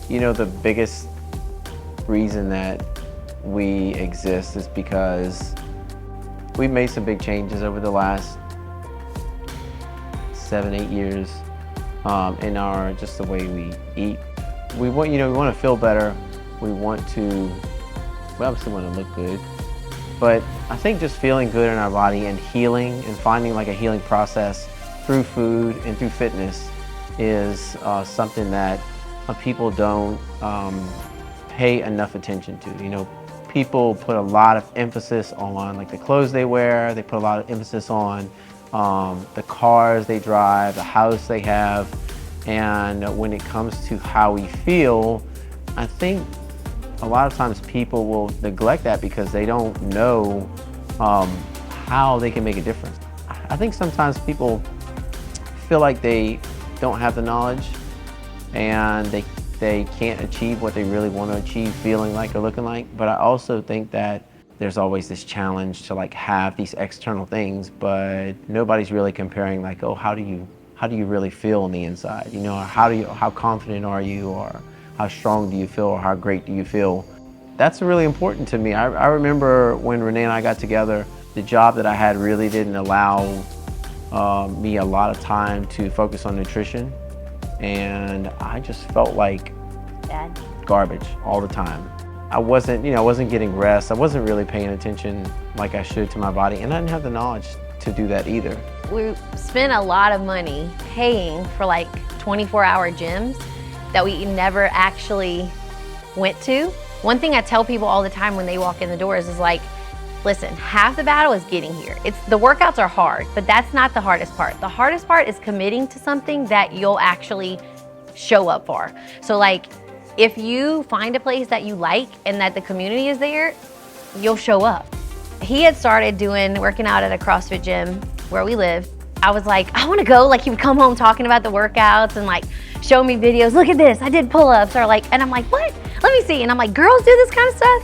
You know, the biggest reason that we exist is because we've made some big changes over the last 7-8 years in our just the way we eat. We want, we want to feel better. We obviously want to look good, but I think just feeling good in our body and healing and finding like a healing process through food and through fitness is something that people don't pay enough attention to. People put a lot of emphasis on like the clothes they wear. They put a lot of emphasis on the cars they drive, the house they have. And when it comes to how we feel, I think a lot of times people will neglect that because they don't know how they can make a difference. I think sometimes people feel like they don't have the knowledge and they can't achieve what they really want to achieve feeling like or looking like. But I also think that there's always this challenge to like have these external things, but nobody's really comparing like, oh, how do you really feel on the inside? How confident are you, or how strong do you feel, or how great do you feel? That's really important to me. I remember when Renee and I got together, the job that I had really didn't allow me a lot of time to focus on nutrition. And I just felt like garbage all the time. I wasn't getting rest. I wasn't really paying attention like I should to my body, and I didn't have the knowledge to do that either. We spent a lot of money paying for like 24-hour gyms that we never actually went to. One thing I tell people all the time when they walk in the doors is like, listen, half the battle is getting here. The workouts are hard, but that's not the hardest part. The hardest part is committing to something that you'll actually show up for. So like, if you find a place that you like and that the community is there, you'll show up. He had started working out at a CrossFit gym where we live. I was like, I want to go. Like, he would come home talking about the workouts and like show me videos. Look at this, I did pull-ups, or like, and I'm like, what? Let me see. And I'm like, girls do this kind of stuff?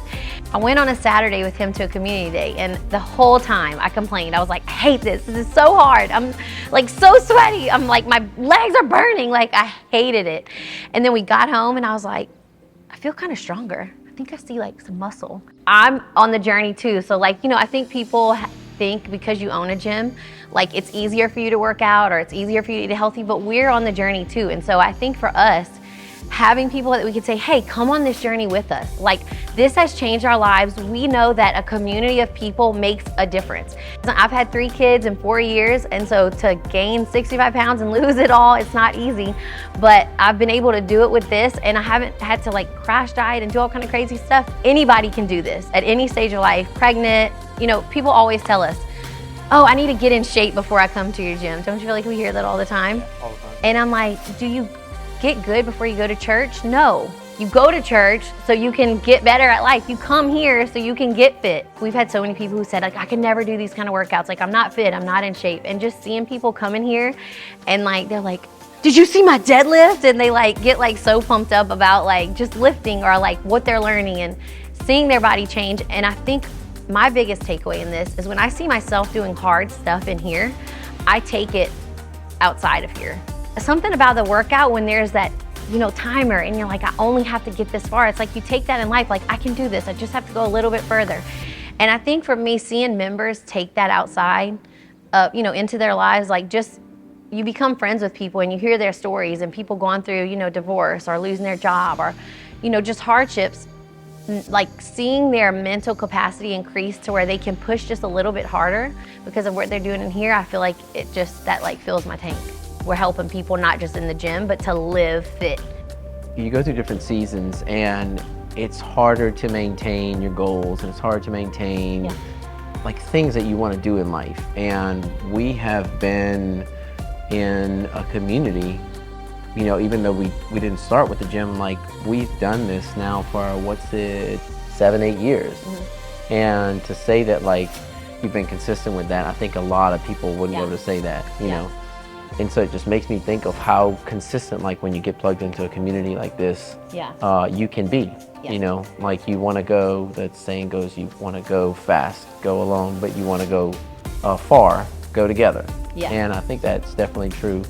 I went on a Saturday with him to a community day, and the whole time I complained. I was like, I hate this. This is so hard. I'm like so sweaty. I'm like, my legs are burning. Like, I hated it. And then we got home and I was like, I feel kind of stronger. I think I see like some muscle. I'm on the journey too. So like, I think people think because you own a gym, like it's easier for you to work out or it's easier for you to eat healthy, but we're on the journey too. And so I think for us, having people that we could say, hey, come on this journey with us. Like, this has changed our lives. We know that a community of people makes a difference. I've had 3 kids in 4 years, and so to gain 65 pounds and lose it all, it's not easy. But I've been able to do it with this, and I haven't had to like crash diet and do all kind of crazy stuff. Anybody can do this at any stage of life, pregnant. People always tell us, oh, I need to get in shape before I come to your gym. Don't you feel like we hear that all the time? Yeah, all the time. And I'm like, do you get good before you go to church? No. You go to church so you can get better at life. You come here so you can get fit. We've had so many people who said, like, I can never do these kind of workouts. Like, I'm not fit, I'm not in shape. And just seeing people come in here and like, they're like, did you see my deadlift? And they like get like so pumped up about like just lifting or like what they're learning and seeing their body change. And I think my biggest takeaway in this is when I see myself doing hard stuff in here, I take it outside of here. Something about the workout when there's that, timer and you're like, I only have to get this far. It's like you take that in life, like I can do this. I just have to go a little bit further. And I think for me, seeing members take that outside, into their lives, like just, you become friends with people and you hear their stories and people going through, divorce or losing their job or, just hardships, like seeing their mental capacity increase to where they can push just a little bit harder because of what they're doing in here. I feel like that like fills my tank. We're helping people not just in the gym, but to live fit. You go through different seasons and it's harder to maintain your goals, and it's hard to maintain like things that you want to do in life. And we have been in a community, even though we didn't start with the gym, like we've done this now for 7-8 years. Mm-hmm. And to say that like you've been consistent with that, I think a lot of people wouldn't be able to say that, you know. And so it just makes me think of how consistent, like when you get plugged into a community like this, you can be, like you want to go, that saying goes, you want to go fast, go alone, but you want to go far, go together. Yeah. And I think that's definitely true